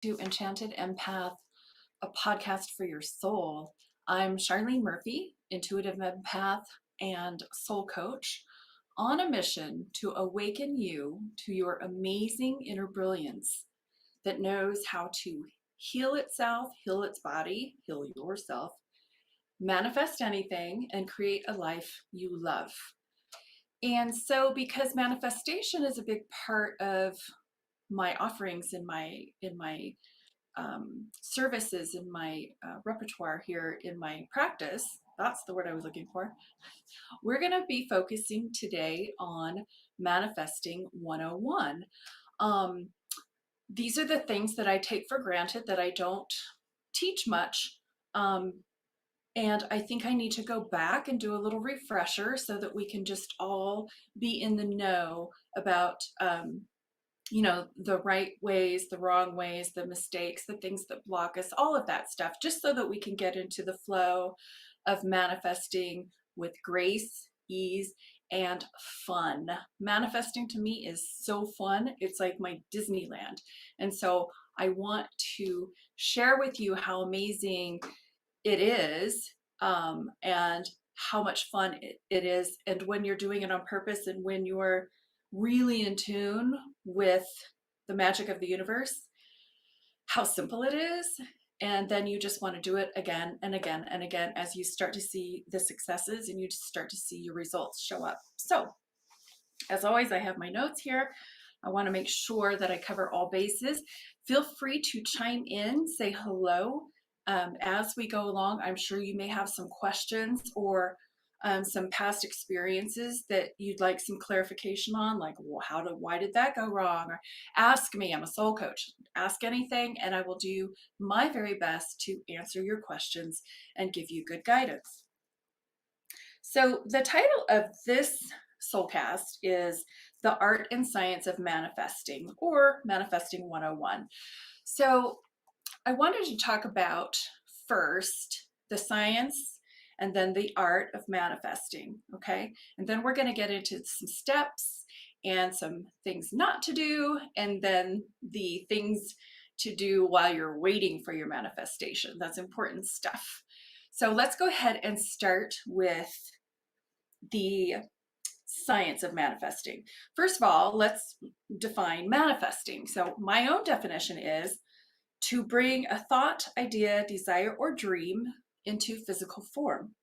To Enchanted Empath, a podcast for your soul. I'm Charlene Murphy, intuitive empath and soul coach, on a mission to awaken you to your amazing inner brilliance that knows how to heal itself, heal its body, heal yourself, manifest anything, and create a life you love. And so, because manifestation is a big part of my offerings in my services in my repertoire here in my practice, that's the word I was looking for. We're going to be focusing today on manifesting 101. Um, these are the things that I take for granted that I don't teach much. Um, and I think I need to go back and do a little refresher so that we can just all be in the know about the right ways, the wrong ways, the mistakes, the things that block us, all of that stuff, just so that we can get into the flow of manifesting with grace, ease, and fun. Manifesting to me is so fun. It's like my Disneyland. And so I want to share with you how amazing it is, and how much fun it is. And when you're doing it on purpose and when you're really in tune with the magic of the universe, how simple it is. And then you just want to do it again and again and again as you start to see the successes and you start to see your results show up. So, as always, I have my notes here. I want to make sure that I cover all bases. Feel free to chime in, say hello as we go along. I'm sure you may have some questions or some past experiences that you'd like some clarification on, like, well, why did that go wrong? Or ask me. I'm a soul coach. Ask anything, and I will do my very best to answer your questions and give you good guidance. So the title of this Soulcast is The Art and Science of Manifesting, or Manifesting 101. So I wanted to talk about first the science and then the art of manifesting, okay? And then we're going to get into some steps and some things not to do, and then the things to do while you're waiting for your manifestation. That's important stuff. So let's go ahead and start with the science of manifesting. First of all, let's define manifesting. So my own definition is to bring a thought, idea, desire, or dream into physical form.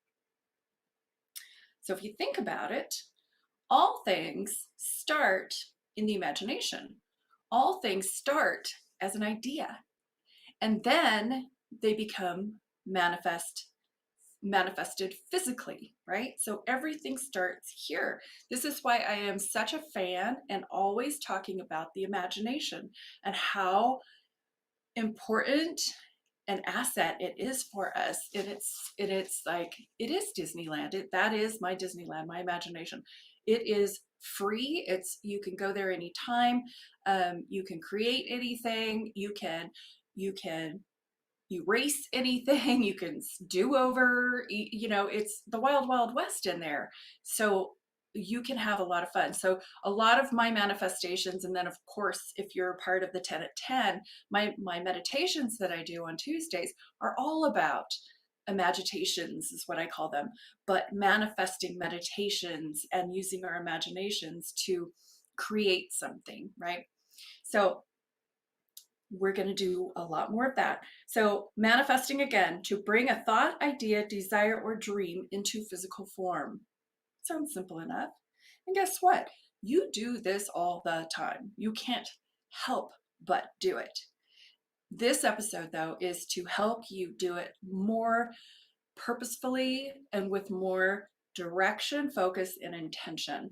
So if you think about it, all things start in the imagination. All things start as an idea, and then they become manifested physically, right? So everything starts here. This is why I am such a fan and always talking about the imagination and how important an asset it is for us. It's like it is Disneyland. That is my Disneyland, my imagination. It is free. You can go there anytime. You can create anything. You can erase anything. You can do over. It's the wild west in there. So you can have a lot of fun. So a lot of my manifestations, and then of course, if you're part of the 10 at 10, my meditations that I do on Tuesdays are all about imaginations, is what I call them, but manifesting meditations and using our imaginations to create something, right? So we're going to do a lot more of that. So manifesting, again, to bring a thought, idea, desire, or dream into physical form. Sounds simple enough. And guess what? You do this all the time. You can't help but do it. This episode, though, is to help you do it more purposefully and with more direction, focus, and intention.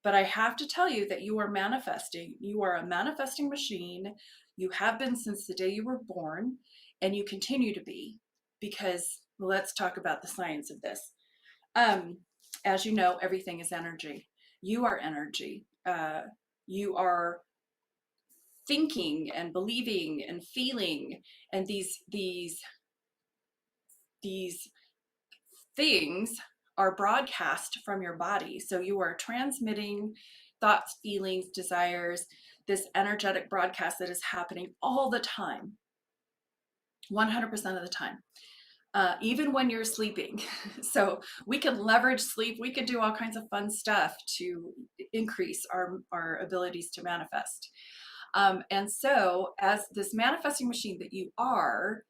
But I have to tell you that you are manifesting. You are a manifesting machine. You have been since the day you were born, and you continue to be, because let's talk about the science of this. As you know, everything is energy. You are energy. You are thinking and believing and feeling, and these things are broadcast from your body. So you are transmitting thoughts, feelings, desires, this energetic broadcast that is happening all the time. 100% of the time. Even when you're sleeping. So we can leverage sleep. We can do all kinds of fun stuff to increase our abilities to manifest. And so as this manifesting machine that you are,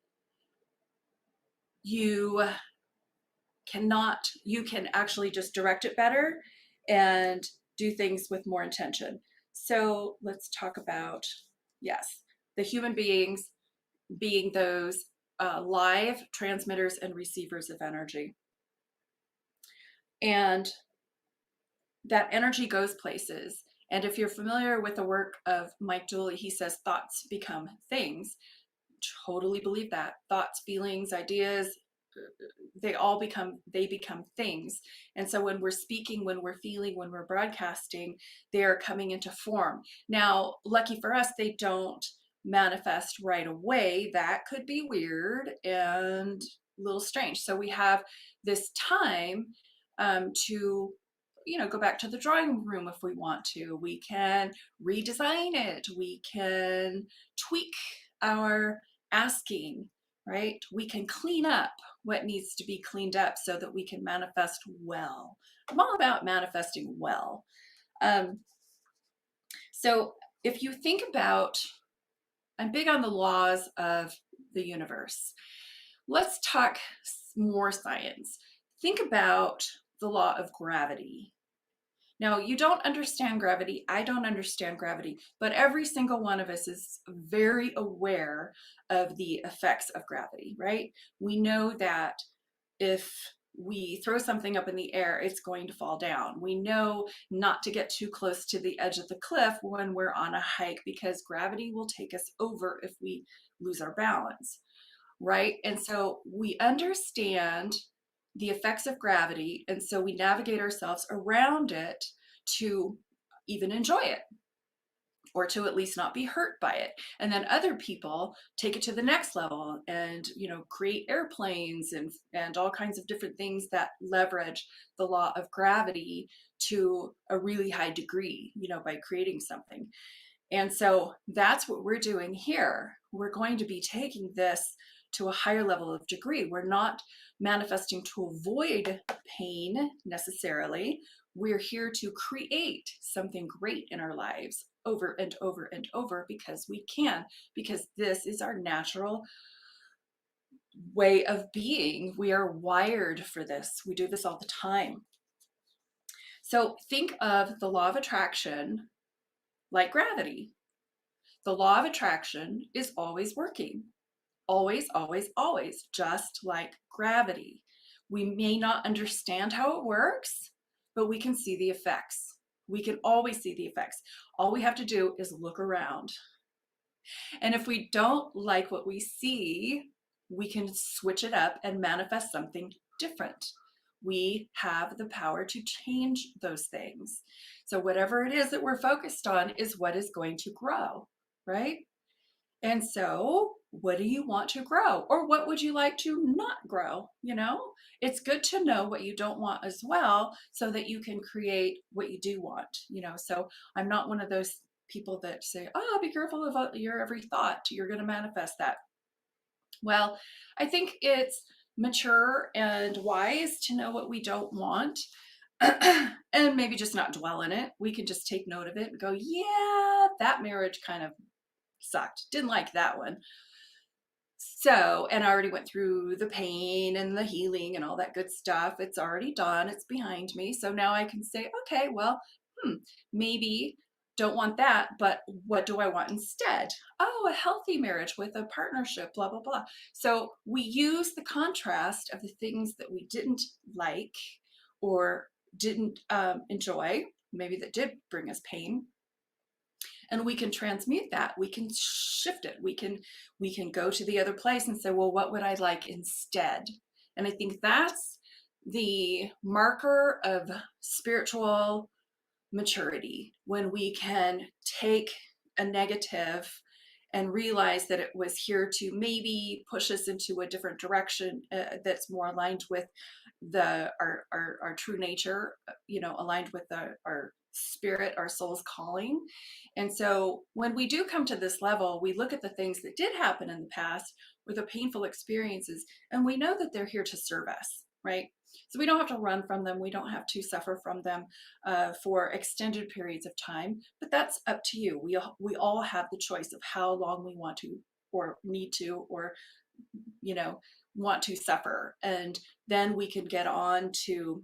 you can actually just direct it better and do things with more intention. So let's talk about, yes, the human beings being those live transmitters and receivers of energy. And that energy goes places. And if you're familiar with the work of Mike Dooley, he says thoughts become things. Totally believe that. Thoughts, feelings, ideas, they become things. And so when we're speaking, when we're feeling, when we're broadcasting, they're coming into form. Now, lucky for us, they don't manifest right away. That could be weird and a little strange. So we have this time to go back to the drawing room if we want to. We can redesign it. We can tweak our asking, right? We can clean up what needs to be cleaned up so that we can manifest well. I'm all about manifesting well. So if you think about, I'm big on the laws of the universe. Let's talk more science. Think about the law of gravity. Now, you don't understand gravity. I don't understand gravity, but every single one of us is very aware of the effects of gravity, right? We know that if we throw something up in the air, it's going to fall down. We know not to get too close to the edge of the cliff when we're on a hike because gravity will take us over if we lose our balance, right? And so we understand the effects of gravity, and so we navigate ourselves around it to even enjoy it or to at least not be hurt by it. And then other people take it to the next level and create airplanes and all kinds of different things that leverage the law of gravity to a really high degree, by creating something. And so that's what we're doing here. We're going to be taking this to a higher level of degree. We're not manifesting to avoid pain necessarily. We're here to create something great in our lives over and over and over because we can, because this is our natural way of being. We are wired for this. We do this all the time. So think of the law of attraction like gravity. The law of attraction is always working. Always, always, always, just like gravity. We may not understand how it works, but we can see the effects. We can always see the effects. All we have to do is look around. And if we don't like what we see, we can switch it up and manifest something different. We have the power to change those things. So whatever it is that we're focused on is what is going to grow, right? And so, what do you want to grow? Or what would you like to not grow? It's good to know what you don't want as well so that you can create what you do want. So I'm not one of those people that say, oh, be careful of your every thought. You're going to manifest that. Well, I think it's mature and wise to know what we don't want and maybe just not dwell in it. We can just take note of it and go, yeah, that marriage kind of sucked. Didn't like that one. So, and I already went through the pain and the healing and all that good stuff. It's already done. It's behind me. So now I can say, okay, well, maybe don't want that, but what do I want instead? Oh, a healthy marriage with a partnership, blah, blah, blah. So we use the contrast of the things that we didn't like or didn't enjoy, maybe that did bring us pain, and we can transmute that. We can shift it. We can go to the other place and say, well, what would I like instead? And I think that's the marker of spiritual maturity, when we can take a negative and realize that it was here to maybe push us into a different direction that's more aligned with our true nature, aligned with our spirit, our soul's calling. And so when we do come to this level, we look at the things that did happen in the past or the painful experiences, and we know that they're here to serve us, right? So we don't have to run from them. We don't have to suffer from them for extended periods of time, but that's up to you. We all have the choice of how long we want to or need to or, you know, want to suffer. And then we can get on to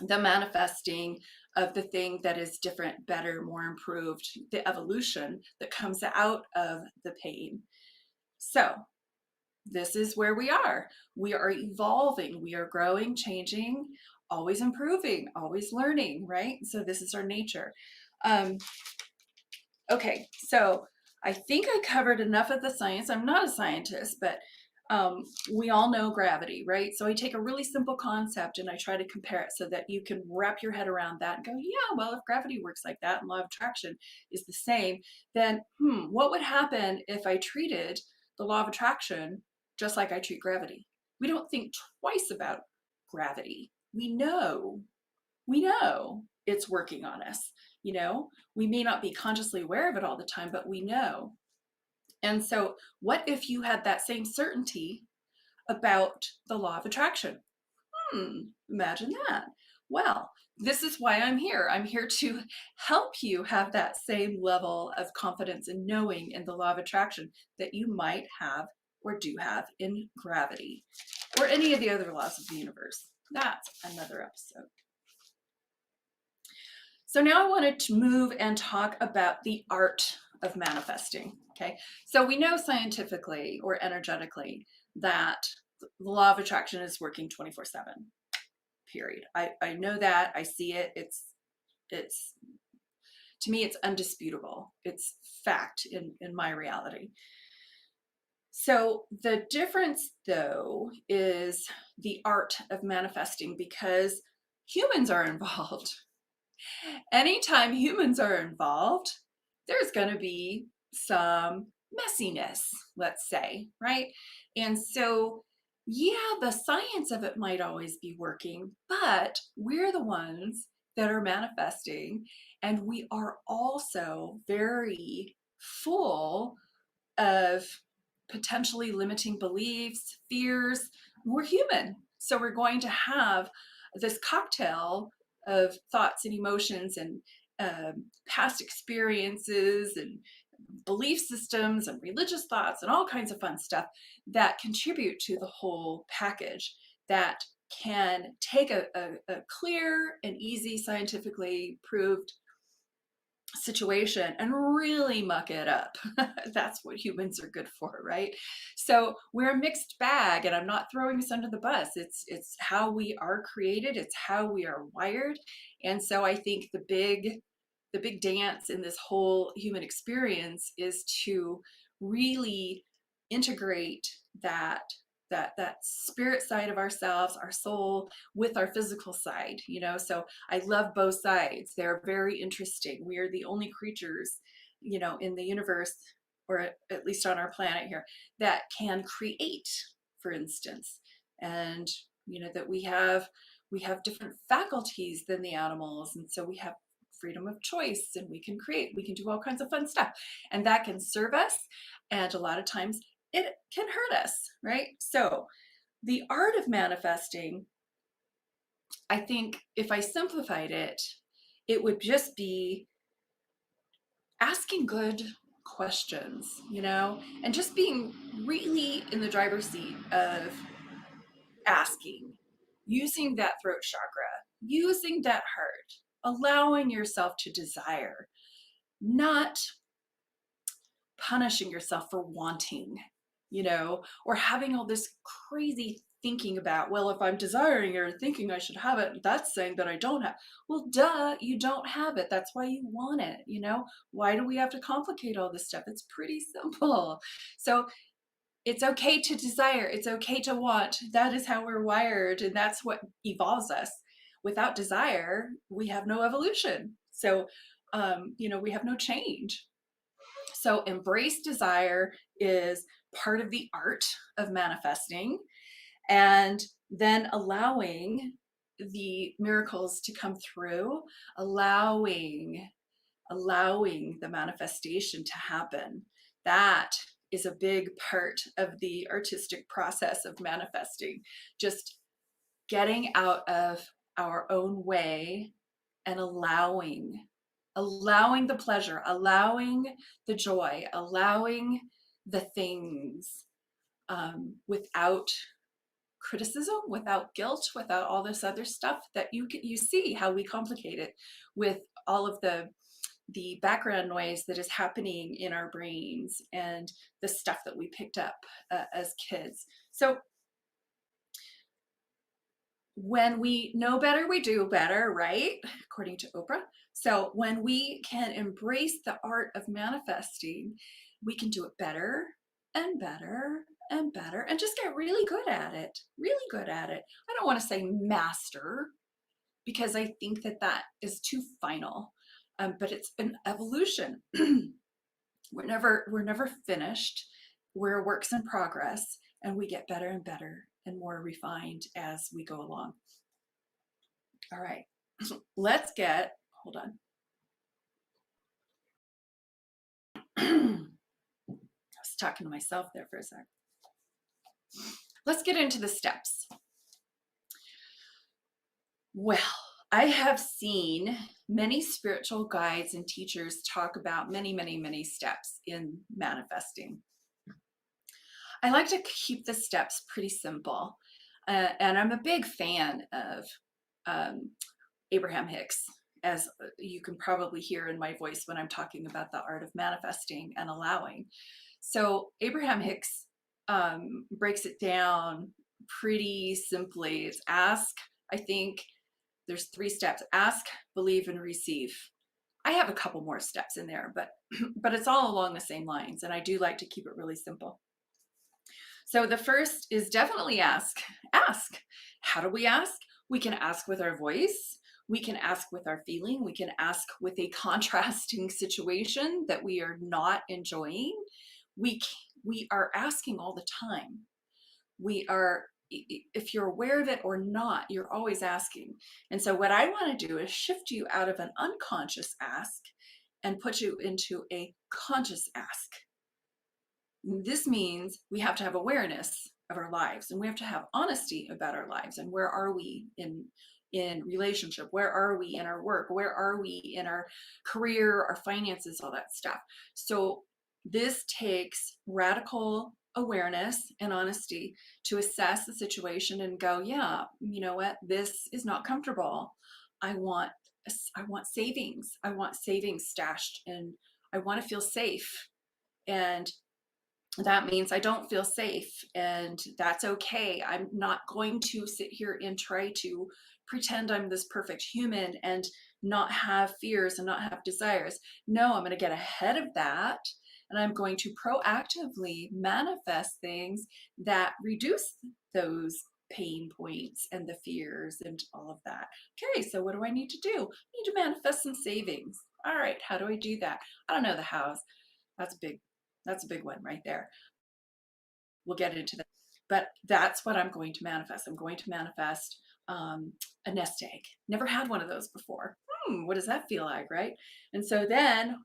the manifesting of the thing that is different, better, more improved, the evolution that comes out of the pain. So this is where we are. We are evolving, we are growing, changing, always improving, always learning, right? So this is our nature. Okay, so I think I covered enough of the science. I'm not a scientist, but we all know gravity, right? So I take a really simple concept and I try to compare it so that you can wrap your head around that and go, yeah, well, if gravity works like that and law of attraction is the same, then what would happen if I treated the law of attraction just like I treat gravity? We don't think twice about gravity. We know it's working on us. We may not be consciously aware of it all the time, but we know. And so what if you had that same certainty about the law of attraction? Imagine that. Well, this is why I'm here. I'm here to help you have that same level of confidence and knowing in the law of attraction that you might have or do have in gravity or any of the other laws of the universe. That's another episode. So now I wanted to move and talk about the art of manifesting. Okay. So we know scientifically or energetically that the law of attraction is working 24/7. Period. I know that. I see it. It's to me, it's undisputable. It's fact in my reality. So the difference though is the art of manifesting because humans are involved. Anytime humans are involved, there's going to be some messiness, let's say, right? And so, yeah, the science of it might always be working, but we're the ones that are manifesting, and we are also very full of potentially limiting beliefs, fears. We're human. So we're going to have this cocktail of thoughts and emotions and past experiences and belief systems and religious thoughts and all kinds of fun stuff that contribute to the whole package that can take a clear and easy, scientifically proved situation and really muck it up. That's what humans are good for, right? So we're a mixed bag, and I'm not throwing us under the bus. It's how we are created, it's how we are wired. And so I think the big dance in this whole human experience is to really integrate that spirit side of ourselves, our soul, with our physical side. So I love both sides. They're very interesting. We are the only creatures, in the universe, or at least on our planet here, that can create, for instance. And that we have different faculties than the animals, and so we have freedom of choice, and we can create, we can do all kinds of fun stuff, and that can serve us, and a lot of times it can hurt us, right? So the art of manifesting, I think if I simplified it, it would just be asking good questions, and just being really in the driver's seat of asking, using that throat chakra, using that heart, allowing yourself to desire, not punishing yourself for wanting, or having all this crazy thinking about, well, if I'm desiring or thinking I should have it, that's saying that I don't have. Well, duh, you don't have it. That's why you want it, Why do we have to complicate all this stuff? It's pretty simple. So it's okay to desire. It's okay to want. That is how we're wired, and that's what evolves us. Without desire, we have no evolution. So, we have no change. So embrace desire is part of the art of manifesting, and then allowing the miracles to come through, allowing the manifestation to happen. That is a big part of the artistic process of manifesting. Just getting out of our own way and allowing the pleasure, allowing the joy, allowing the things, without criticism, without guilt, without all this other stuff that you see how we complicate it with all of the background noise that is happening in our brains and the stuff that we picked up as kids. So when we know better, we do better, right? According to Oprah. So when we can embrace the art of manifesting, we can do it better and better and better and just get really good at it. Really good at it. I don't want to say master, because I think that is too final. But it's an evolution. We're never finished. We're works in progress, and we get better and better and more refined as we go along. All right, hold on. I was talking to myself there for a sec. Let's get into the steps. Well, I have seen many spiritual guides and teachers talk about many steps in manifesting. I like to keep the steps pretty simple. And I'm a big fan of Abraham Hicks, as you can probably hear in my voice when I'm talking about the art of manifesting and allowing. So Abraham Hicks breaks it down pretty simply. It's ask, I think there's 3 steps: ask, believe, and receive. I have a couple more steps in there, but it's all along the same lines, and I do like to keep it really simple. So the first is definitely ask. Ask. How do we ask? We can ask with our voice. We can ask with our feeling. We can ask with a contrasting situation that we are not enjoying. We are asking all the time. We are, if you're aware of it or not, you're always asking. And so what I want to do is shift you out of an unconscious ask and put you into a conscious ask. This means we have to have awareness of our lives, and we have to have honesty about our lives, and where are we in relationship, where are we in our work, where are we in our career, our finances, all that stuff. So this takes radical awareness and honesty to assess the situation and go, yeah, you know what, this is not comfortable. I want savings. I want savings stashed, and I want to feel safe. And that means I don't feel safe, and that's okay. I'm not going to sit here and try to pretend I'm this perfect human and not have fears and not have desires. No, I'm going to get ahead of that, and I'm going to proactively manifest things that reduce those pain points and the fears and all of that. Okay, so what do I need to do? I need to manifest some savings. All right, how do I do that? I don't know the hows. That's a big one right there. We'll get into that. But that's what I'm going to manifest. I'm going to manifest a nest egg. Never had one of those before. What does that feel like, right? And so then,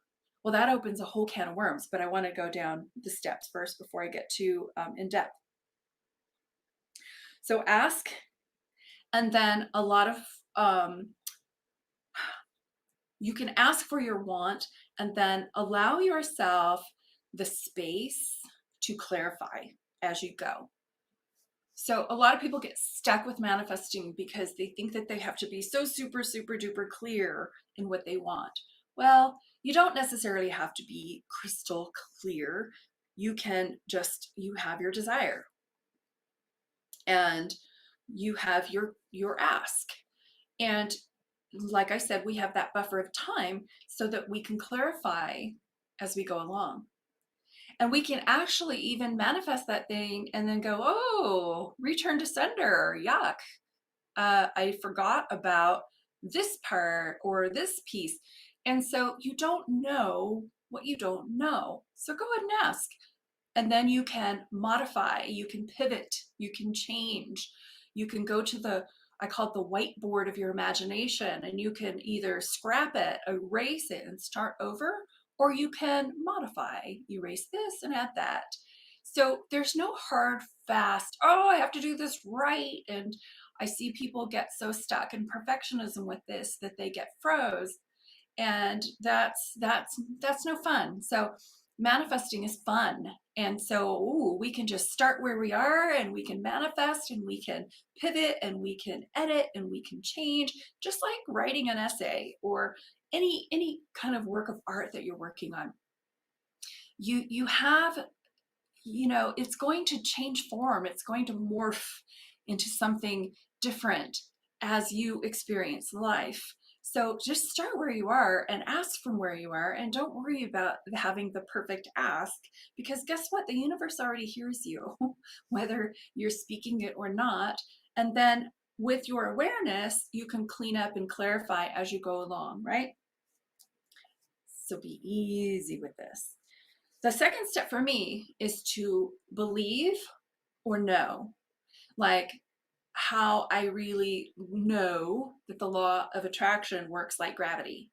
well, that opens a whole can of worms, but I want to go down the steps first before I get too in depth. So ask, and then a lot of, you can ask for your want, and then allow yourself the space to clarify as you go. So a lot of people get stuck with manifesting because they think that they have to be so super duper clear in what they want. Well, you don't necessarily have to be crystal clear. You have your desire, and you have your ask. And like I said, we have that buffer of time so that we can clarify as we go along. And we can actually even manifest that thing and then go, oh, return to sender, yuck. I forgot about this part or this piece. And so you don't know what you don't know. So go ahead and ask. And then you can modify, you can pivot, you can change. You can go to the I call it the whiteboard of your imagination, and you can either scrap it, erase it, and start over, or you can modify, erase this and add that. So there's no hard, fast, oh, I have to do this right. And I see people get so stuck in perfectionism with this that they get froze, and that's no fun. So manifesting is fun, and so we can just start where we are, and we can manifest, and we can pivot, and we can edit, and we can change, just like writing an essay or any kind of work of art that you're working on. You have, it's going to change form, it's going to morph into something different as you experience life. So just start where you are and ask from where you are, and don't worry about having the perfect ask, because guess what? The universe already hears you, whether you're speaking it or not. And then with your awareness, you can clean up and clarify as you go along, right? So be easy with this. The second step for me is to believe or know, like how I really know that the law of attraction works like gravity.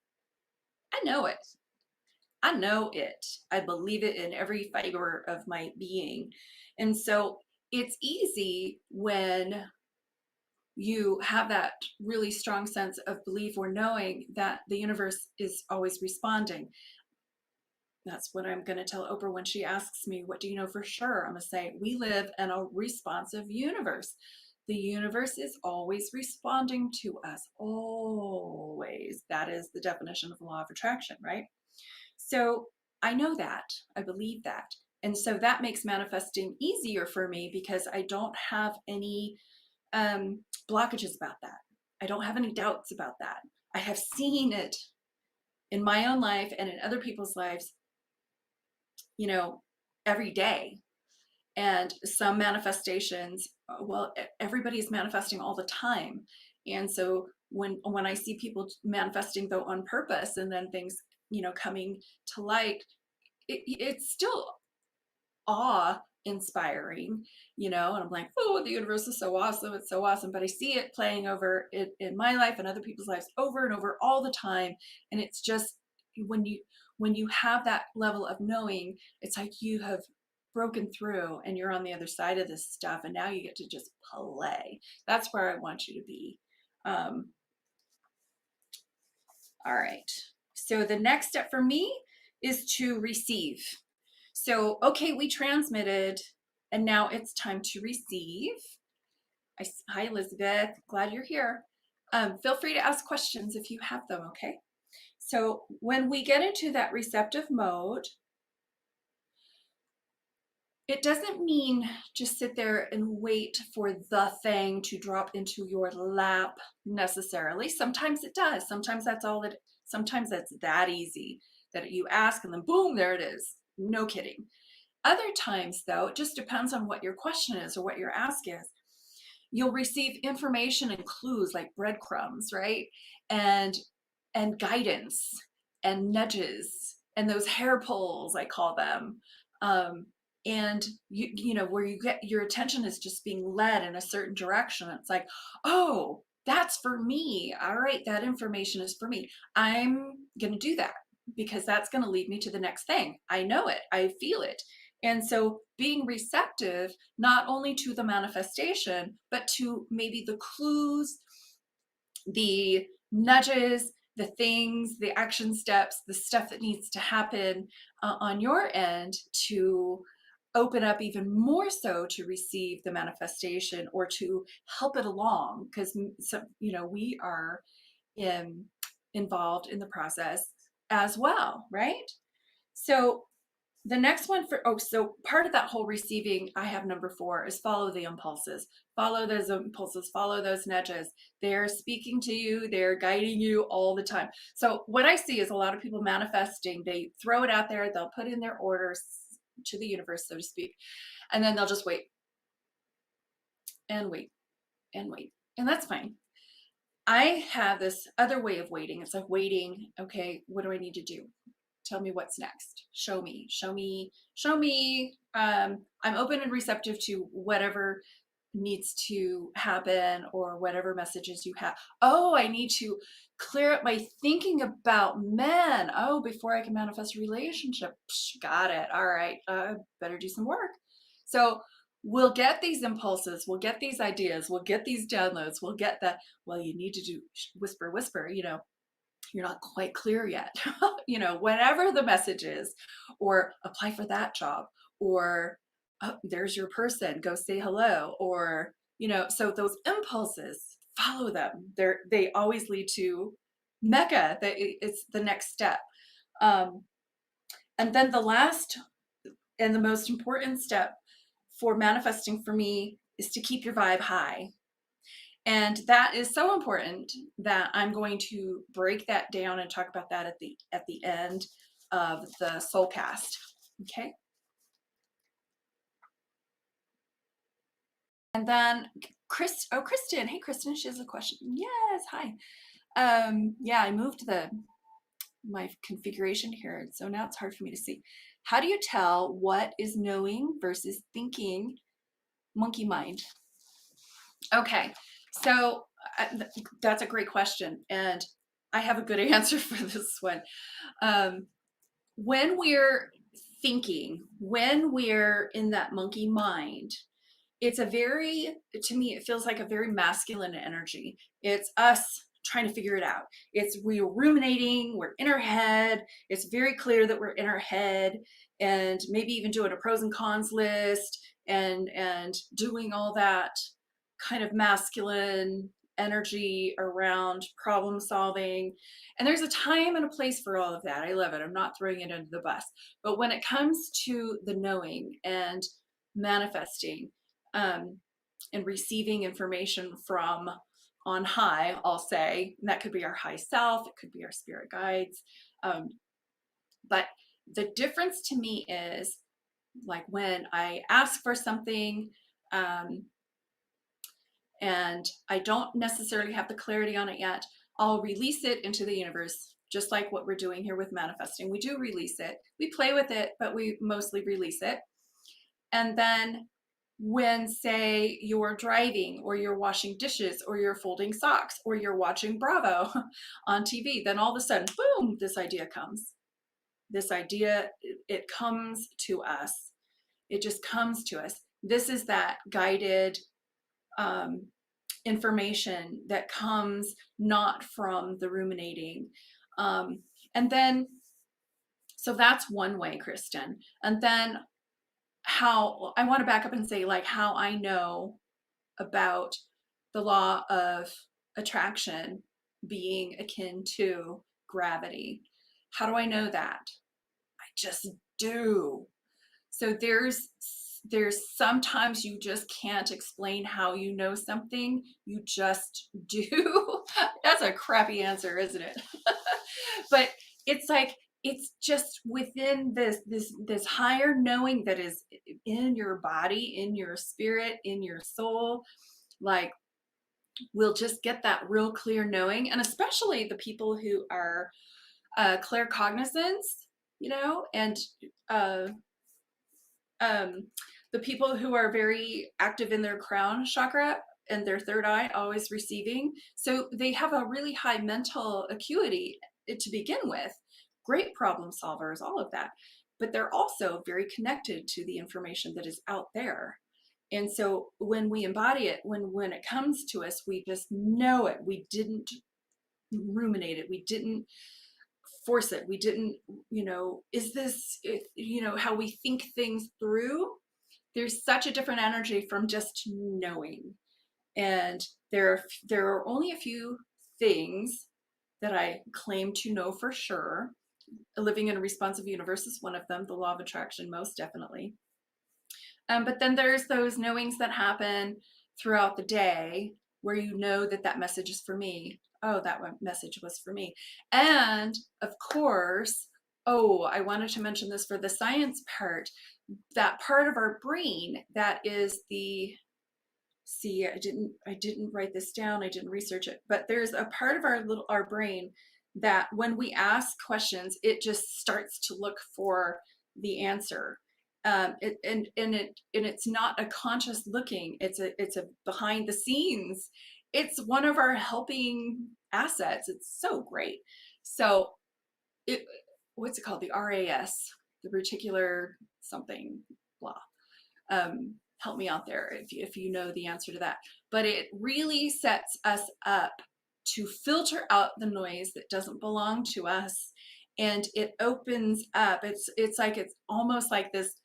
I know it. I know it. I believe it in every fiber of my being. And so it's easy when you have that really strong sense of belief or knowing that the universe is always responding. That's what I'm going to tell Oprah when she asks me, what do you know for sure? I'm going to say, we live in a responsive universe. The universe is always responding to us, always. That is the definition of the law of attraction, right? So I know that, I believe that. And so that makes manifesting easier for me because I don't have any blockages about that. I don't have any doubts about that. I have seen it in my own life and in other people's lives, every day. And some manifestations, well, everybody's manifesting all the time. And so when I see people manifesting though on purpose, and then things, coming to light, it's still awe inspiring, and I'm like, oh, the universe is so awesome, it's so awesome. But I see it playing over in my life and other people's lives over and over all the time. And it's just, when you have that level of knowing, it's like you have broken through and you're on the other side of this stuff, and now you get to just play. That's where I want you to be. All right, so the next step for me is to receive. So, okay, we transmitted, and now it's time to receive. Hi, Elizabeth. Glad you're here. Feel free to ask questions if you have them, okay? So when we get into that receptive mode, it doesn't mean just sit there and wait for the thing to drop into your lap necessarily. Sometimes it does. Sometimes that's that easy that you ask and then boom, there it is. No kidding. Other times, though, it just depends on what your question is or what your ask is. You'll receive information and clues like breadcrumbs, right? And guidance and nudges and those hair pulls, I call them. And where you get your attention is just being led in a certain direction. It's like, oh, that's for me. All right, that information is for me. I'm going to do that because that's going to lead me to the next thing. I know it. I feel it. And so being receptive, not only to the manifestation, but to maybe the clues, the nudges, the things, the action steps, the stuff that needs to happen on your end to open up even more so to receive the manifestation or to help it along, because we are involved in the process as well, right? So the next one so part of that whole receiving, I have number 4 is follow the impulses. Follow those impulses, follow those nudges. They're speaking to you, they're guiding you all the time. So what I see is a lot of people manifesting, they throw it out there, they'll put in their orders to the universe, so to speak, and then they'll just wait and wait and wait. And that's fine. I have this other way of waiting. It's like waiting, okay, what do I need to do? Tell me what's next. Show me. I'm open and receptive to whatever needs to happen, or whatever messages you have. Oh, I need to clear up my thinking about men. Oh, before I can manifest a relationship. Psh, got it. All right. Better do some work. So we'll get these impulses, we'll get these ideas, we'll get these downloads, we'll get that. Well, you need to do whisper, whisper, you're not quite clear yet. Whatever the message is, or apply for that job, or oh, there's your person, go say hello, or so those impulses, follow them. They always lead to mecca. It's the next step. um, and then the last and the most important step for manifesting for me is to keep your vibe high. And that is so important that I'm going to break that down and talk about that at the end of the Soulcast. Okay. And then Kristen. Hey Kristen, she has a question. Yes, hi. Yeah, I moved my configuration here, so now it's hard for me to see. How do you tell what is knowing versus thinking monkey mind? Okay, so that's a great question, and I have a good answer for this one. Um, when we're thinking, when we're in that monkey mind, it's to me, it feels like a very masculine energy. It's us trying to figure it out. We're ruminating, we're in our head. It's very clear that we're in our head, and maybe even doing a pros and cons list, and doing all that kind of masculine energy around problem solving. And there's a time and a place for all of that. I love it. I'm not throwing it under the bus. But when it comes to the knowing and manifesting, um, and receiving information from on high, I'll say, and that could be our high self, it could be our spirit guides. But the difference to me is, like, when I ask for something, um, and I don't necessarily have the clarity on it yet, I'll release it into the universe, just like what we're doing here with manifesting. We do release it. We play with it, but we mostly release it. And then when, say, you're driving, or you're washing dishes, or you're folding socks, or you're watching Bravo on TV, then all of a sudden, boom, this idea comes. This idea, it comes to us. It just comes to us. This is that guided um, information that comes not from the ruminating. And then, so that's one way, Kristen. And then how I want to back up and say, like, how I know about the law of attraction being akin to gravity. How do I know that? I just do. So there's sometimes you just can't explain how you know something, you just do. That's a crappy answer, isn't it? But it's like, it's just within this higher knowing that is in your body, in your spirit, in your soul. Like, we'll just get that real clear knowing. And especially the people who are claircognizance, and uh, um, the people who are very active in their crown chakra and their third eye, always receiving. So they have a really high mental acuity to begin with, great problem solvers, all of that. But they're also very connected to the information that is out there. And so when we embody it, when it comes to us, we just know it. We didn't ruminate it. We didn't force it. We didn't, is this, how we think things through. There's such a different energy from just knowing. And there are only a few things that I claim to know for sure. Living in a responsive universe is one of them, the law of attraction, most definitely. But then there's those knowings that happen throughout the day where you know that message is for me. Oh, that message was for me. And of course, I wanted to mention this for the science part, that part of our brain that is I didn't write this down, I didn't research it, but there's a part of our brain that when we ask questions, it just starts to look for the answer. It's not a conscious looking. It's a behind the scenes. It's one of our helping assets. It's so great. So it, what's it called? The RAS, the reticular something blah. Help me out there if you know the answer to that. But it really sets us up to filter out the noise that doesn't belong to us, and it opens up. It's almost like this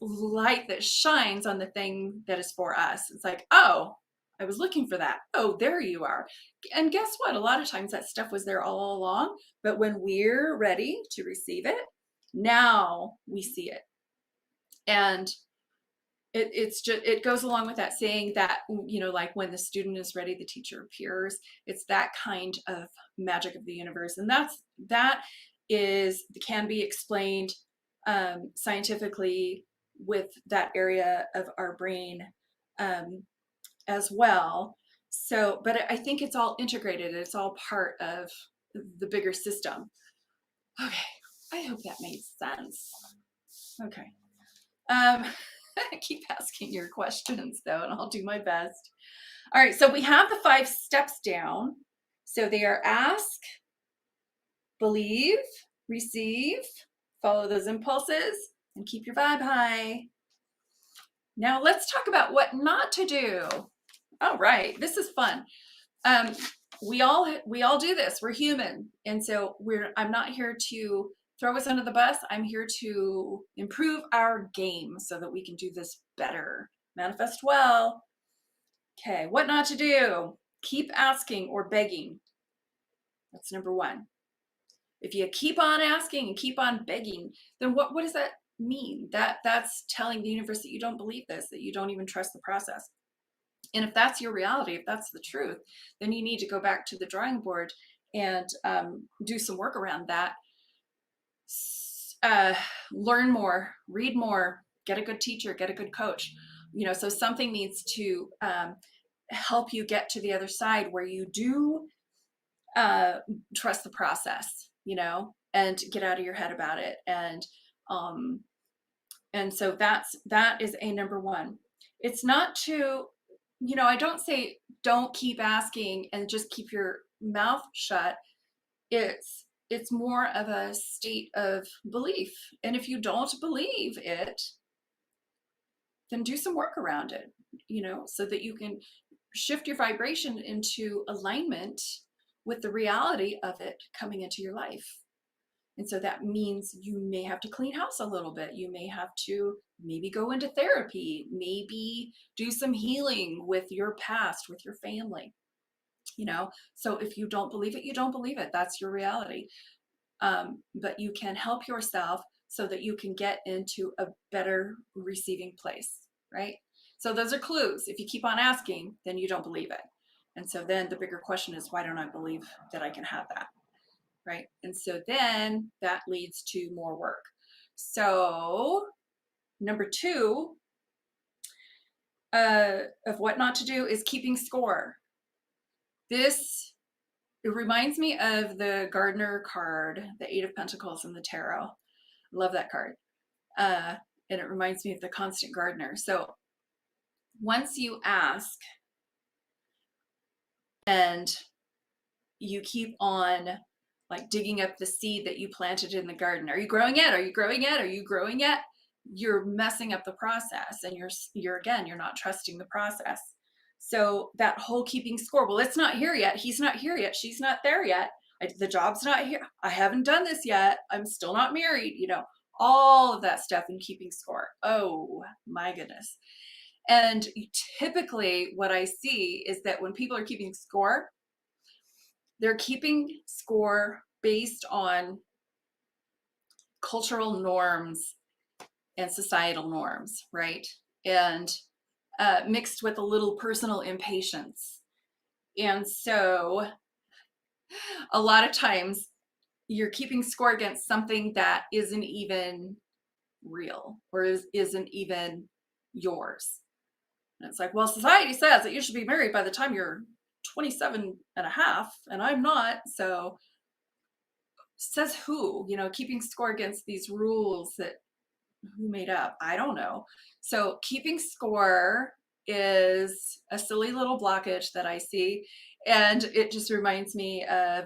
light that shines on the thing that is for us. It's like, oh, I was looking for that. Oh, there you are. And guess what? A lot of times that stuff was there all along, but when we're ready to receive it, now we see it. And it goes along with that saying that, like when the student is ready, the teacher appears. It's that kind of magic of the universe. And that can be explained scientifically with that area of our brain as well. So, but I think it's all integrated. It's all part of the bigger system. Okay. I hope that made sense. Okay. Keep asking your questions though, and I'll do my best. All right, so we have the 5 steps down. So they are ask, believe, receive, follow those impulses, and keep your vibe high. Now let's talk about what not to do. All right, this is fun. We all do this. We're human, and so I'm not here to throw us under the bus. I'm here to improve our game so that we can do this better. Manifest well. Okay, what not to do? Keep asking or begging. That's number 1. If you keep on asking and keep on begging, then what does that mean? That's telling the universe that you don't believe this, that you don't even trust the process. And if that's your reality, if that's the truth, then you need to go back to the drawing board and do some work around that. Learn more, read more, get a good teacher, get a good coach. So something needs to help you get to the other side where you do trust the process, and get out of your head about it. And so that is a number 1. It's not to, I don't say don't keep asking and just keep your mouth shut. It's more of a state of belief. And if you don't believe it, then do some work around it, so that you can shift your vibration into alignment with the reality of it coming into your life. And so that means you may have to clean house a little bit. You may have to maybe go into therapy, maybe do some healing with your past, with your family. So if you don't believe it, you don't believe it. That's your reality. But you can help yourself so that you can get into a better receiving place, right? So those are clues. If you keep on asking, then you don't believe it. And so then the bigger question is, why don't I believe that I can have that? Right? And so then that leads to more work. So number 2 of what not to do is keeping score. It reminds me of the Gardener card, the 8 of Pentacles in the tarot. I love that card. And it reminds me of the constant gardener. So once you ask and you keep on like digging up the seed that you planted in the garden, are you growing yet? Are you growing yet? Are you growing yet? You're messing up the process, and you're not trusting the process. So that whole keeping score, well, it's not here yet. He's not here yet. She's not there yet. The job's not here. I haven't done this yet. I'm still not married, all of that stuff and keeping score. Oh my goodness. And typically what I see is that when people are keeping score, they're keeping score based on cultural norms and societal norms, right? And mixed with a little personal impatience. And so a lot of times you're keeping score against something that isn't even real or isn't even yours. And it's like, well, society says that you should be married by the time you're 27 and a half, and I'm not. So says who? Keeping score against these rules that who made up? I don't know. So keeping score is a silly little blockage that I see. And it just reminds me of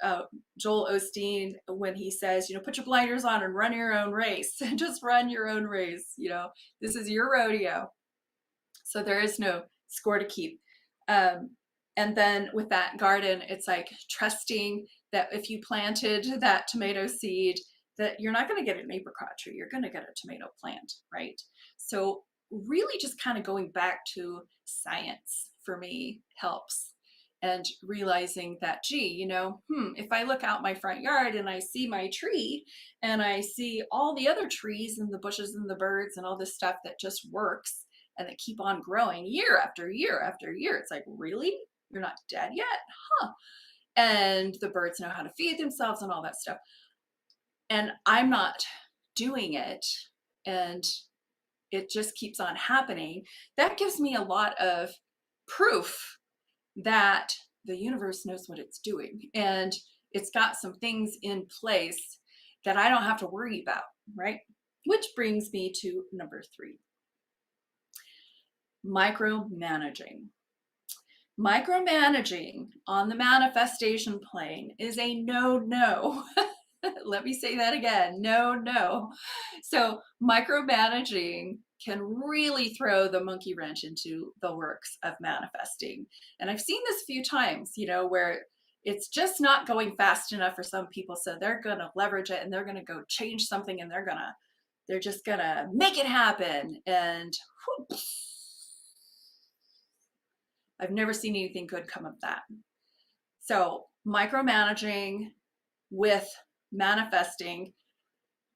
uh, Joel Osteen when he says, put your blinders on and run your own race. Just run your own race. This is your rodeo. So there is no score to keep. Um, and then with that garden, it's like trusting that if you planted that tomato seed, that you're not going to get an apricot tree, you're going to get a tomato plant, right? So really just kind of going back to science for me helps. And realizing that, gee, if I look out my front yard and I see my tree and I see all the other trees and the bushes and the birds and all this stuff that just works and that keep on growing year after year after year, it's like, really? You're not dead yet? Huh. And the birds know how to feed themselves and all that stuff. And I'm not doing it. And it just keeps on happening. That gives me a lot of proof that the universe knows what it's doing. And it's got some things in place that I don't have to worry about, right? Which brings me to number 3. Micromanaging. Micromanaging on the manifestation plane is a no. Let me say that again. No. So micromanaging can really throw the monkey wrench into the works of manifesting. And I've seen this a few times, where it's just not going fast enough for some people. So they're going to leverage it and they're going to go change something and they're just going to make it happen. And whoop, I've never seen anything good come of that. So micromanaging with manifesting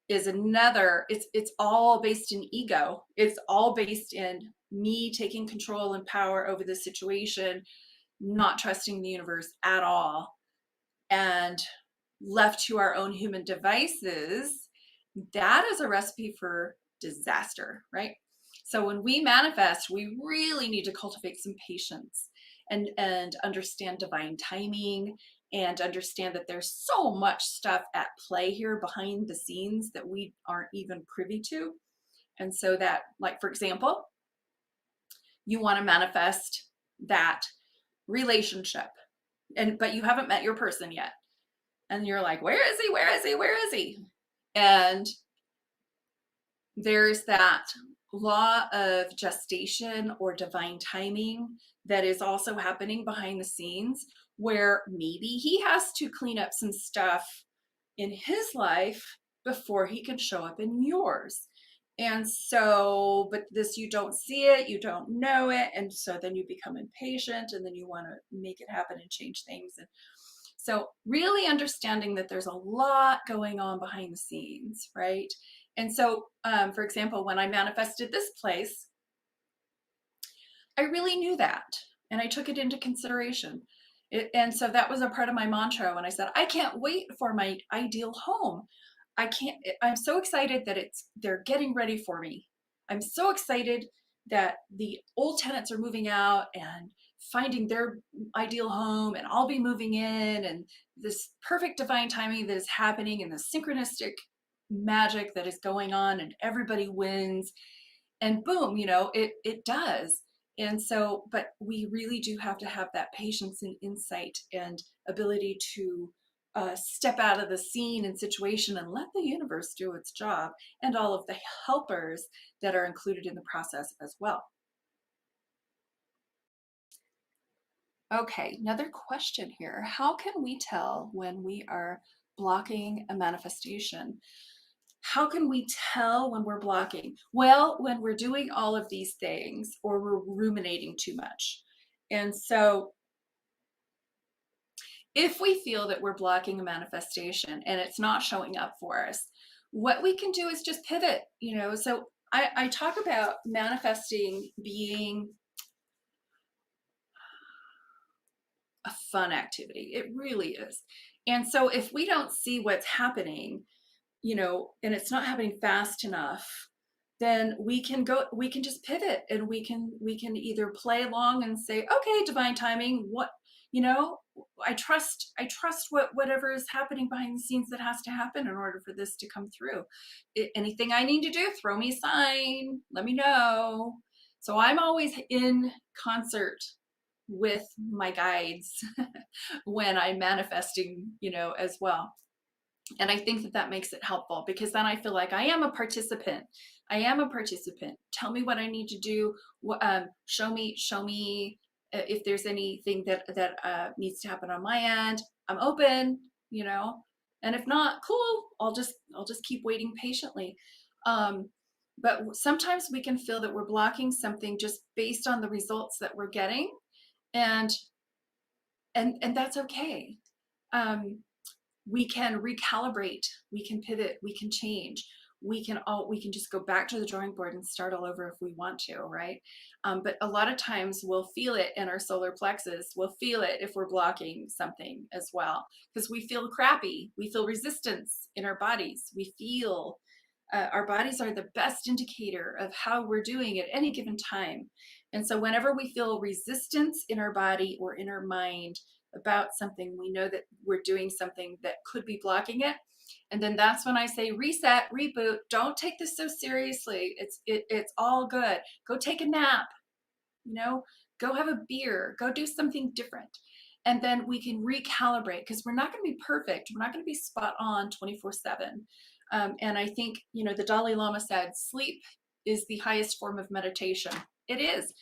is another, it's all based in ego. It's all based in me taking control and power over the situation, not trusting the universe at all. And left to our own human devices, that is a recipe for disaster, right? So when we manifest, we really need to cultivate some patience and understand divine timing and understand that there's so much stuff at play here behind the scenes that we aren't even privy to. And so that, like, for example, you want to manifest that relationship, but you haven't met your person yet. And you're like, where is he? Where is he? Where is he? And there's that law of gestation or divine timing that is also happening behind the scenes, where maybe he has to clean up some stuff in his life before he can show up in yours. And so, but this, you don't see it, you don't know it. And so then you become impatient and then you want to make it happen and change things. And so really understanding that there's a lot going on behind the scenes, right? And so, for example, when I manifested this place, I really knew that and I took it into consideration. And so that was a part of my mantra when I said, I can't wait for my ideal home. I'm so excited that they're getting ready for me. I'm so excited that the old tenants are moving out and finding their ideal home, and I'll be moving in, and this perfect divine timing that is happening and the synchronistic magic that is going on, and everybody wins, and boom, it does. And so, but we really do have to have that patience and insight and ability to step out of the scene and situation and let the universe do its job, and all of the helpers that are included in the process as well. Okay, another question here. How can we tell when we are blocking a manifestation? How can we tell when we're blocking? Well, when we're doing all of these things or we're ruminating too much. And so if we feel that we're blocking a manifestation and it's not showing up for us, what we can do is just pivot, So I talk about manifesting being a fun activity. It really is. And so if we don't see what's happening, and it's not happening fast enough, then we can just pivot, and we can either play along and say, okay, divine timing, what, you know, I trust whatever is happening behind the scenes that has to happen in order for this to come through. Anything I need to do, throw me a sign, let me know. So I'm always in concert with my guides when I'm manifesting, as well. And I think that that makes it helpful, because then I feel like I am a participant. I am a participant. Tell me what I need to do. Show me if there's anything that needs to happen on my end. I'm open, and if not, cool. I'll just keep waiting patiently. But sometimes we can feel that we're blocking something just based on the results that we're getting, and and that's okay. Um, we can recalibrate, we can pivot, we can change, we can just go back to the drawing board and start all over if we want to, right? But a lot of times we'll feel it in our solar plexus. We'll feel it if we're blocking something as well, because we feel crappy, we feel resistance in our bodies. We feel our bodies are the best indicator of how we're doing at any given time. And so whenever we feel resistance in our body or in our mind about something, we know that we're doing something that could be blocking it. And then that's when I say reset, reboot. Don't take this so seriously. It's all good. Go take a nap, go have a beer, go do something different. And then we can recalibrate, because we're not going to be perfect. We're not going to be spot on 24/7. And I think, the Dalai Lama said, sleep is the highest form of meditation. It is.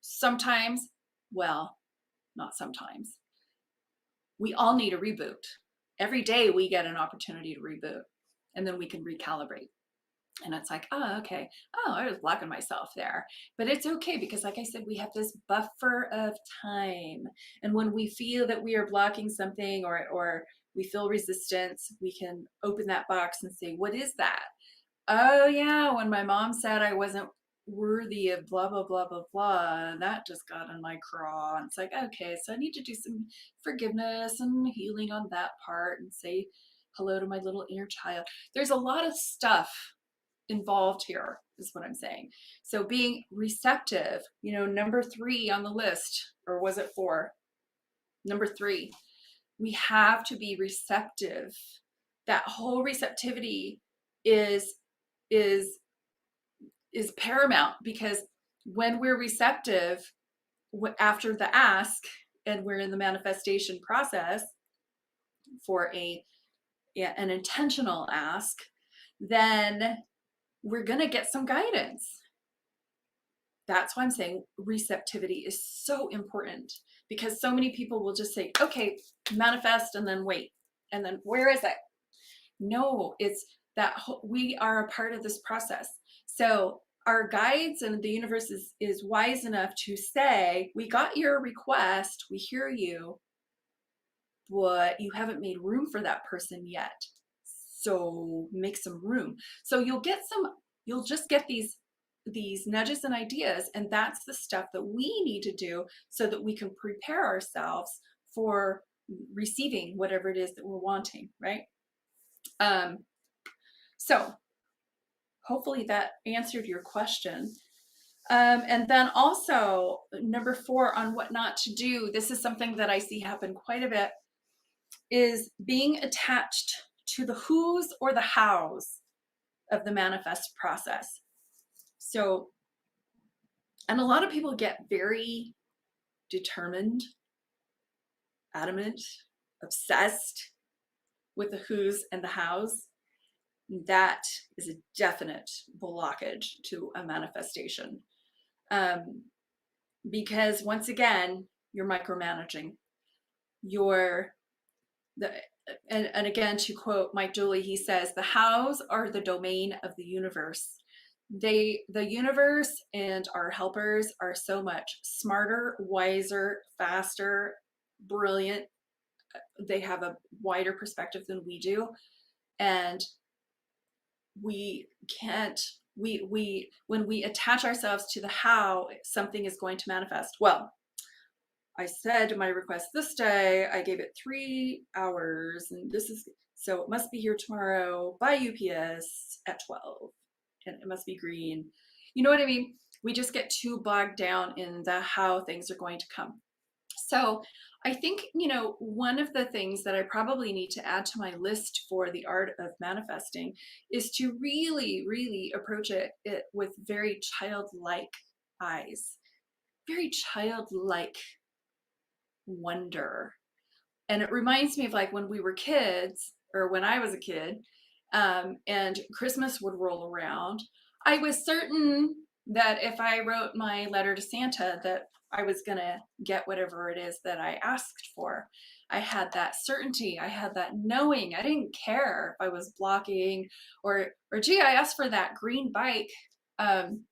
Sometimes, well, not sometimes. We all need a reboot. Every day we get an opportunity to reboot, and then we can recalibrate. And it's like, oh, okay. Oh, I was blocking myself there. But it's okay, because like I said, we have this buffer of time. And when we feel that we are blocking something, or we feel resistance, we can open that box and say, what is that? Oh yeah, when my mom said I wasn't worthy of blah blah blah blah blah, that just got in my craw. And it's like, okay, so I need to do some forgiveness and healing on that part, and say hello to my little inner child. There's a lot of stuff involved here, is what I'm saying. So being receptive, number 3 on the list, or was it 4? Number 3, we have to be receptive. That whole receptivity is is is paramount, because when we're receptive after the ask, and we're in the manifestation process for an intentional ask, then we're going to get some guidance. That's why I'm saying receptivity is so important, because so many people will just say, okay, manifest, and then wait. And then where is it? No, it's that we are a part of this process. So our guides and the universe is wise enough to say, we got your request, we hear you, but you haven't made room for that person yet. So make some room. So you'll just get these nudges and ideas, and that's the stuff that we need to do so that we can prepare ourselves for receiving whatever it is that we're wanting, right? So hopefully that answered your question. And then also number 4 on what not to do, this is something that I see happen quite a bit, is being attached to the who's or the how's of the manifest process. So, and a lot of people get very determined, adamant, obsessed with the who's and the how's. That is a definite blockage to a manifestation. Because once again, you're micromanaging. And again, to quote Mike Dooley, he says, the hows are the domain of the universe. The universe and our helpers are so much smarter, wiser, faster, brilliant. They have a wider perspective than we do. And we can't, when we attach ourselves to the how something is going to manifest, well, I said my request this day, I gave it 3 hours, and so it must be here tomorrow by UPS at 12, and it must be green. You know what I mean? We just get too bogged down in the how things are going to come. So I think, one of the things that I probably need to add to my list for the art of manifesting is to really, really approach it with very childlike eyes, very childlike wonder. And it reminds me of like when we were kids, or when I was a kid, and Christmas would roll around. I was certain that if I wrote my letter to Santa, that I was gonna get whatever it is that I asked for. I had that certainty. I had that knowing. I didn't care if I was blocking or gee, I asked for that green bike. Um,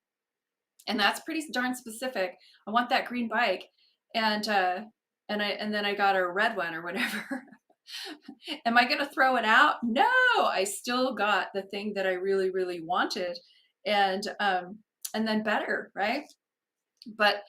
and that's pretty darn specific. I want that green bike, and and then I got a red one or whatever. Am I going to throw it out? No, I still got the thing that I really, really wanted, and then better, right? But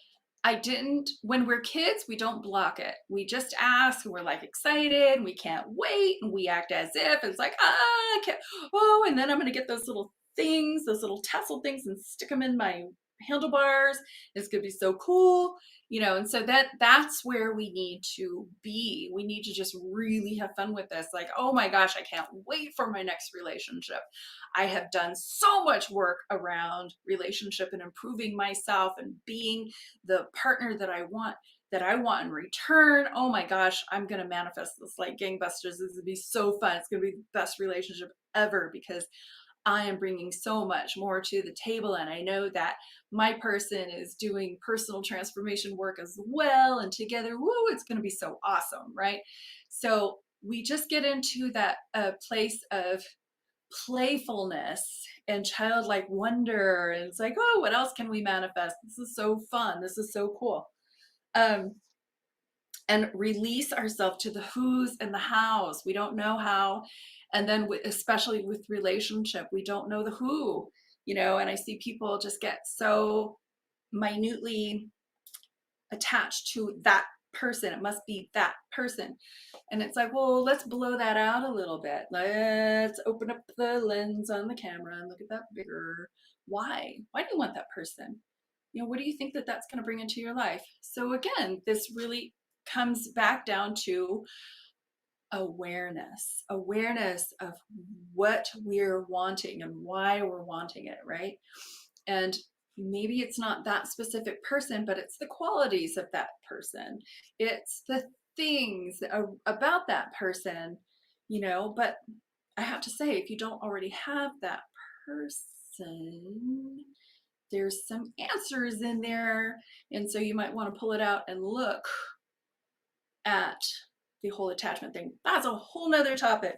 I didn't. When we're kids, we don't block it. We just ask, and we're like excited, and we can't wait, and we act as if it's like, I can't. Oh, and then I'm going to get those little things, those little tassel things, and stick them in my handlebars. It's going to be so cool, And so that's where we need to be. We need to just really have fun with this. Like, oh my gosh, I can't wait for my next relationship. I have done so much work around relationship and improving myself and being the partner that I want in return. Oh my gosh, I'm going to manifest this like gangbusters. This is going to be so fun. It's going to be the best relationship ever because I am bringing so much more to the table. And I know that my person is doing personal transformation work as well. And together, woo, it's going to be so awesome, right? So we just get into that place of playfulness and childlike wonder. And it's like, oh, what else can we manifest? This is so fun. This is so cool. And release ourselves to the who's and the hows. We don't know how. And then especially with relationship, we don't know the who, and I see people just get so minutely attached to that person. It must be that person. And it's like, well, let's blow that out a little bit. Let's open up the lens on the camera and look at that bigger. Why? Why do you want that person? What do you think that that's going to bring into your life? So again, this really comes back down to awareness of what we're wanting and why we're wanting it, right? And maybe it's not that specific person, but it's the qualities of that person. It's the things about that person, but I have to say, if you don't already have that person, there's some answers in there. And so you might want to pull it out and look at the whole attachment thing. That's a whole nother topic.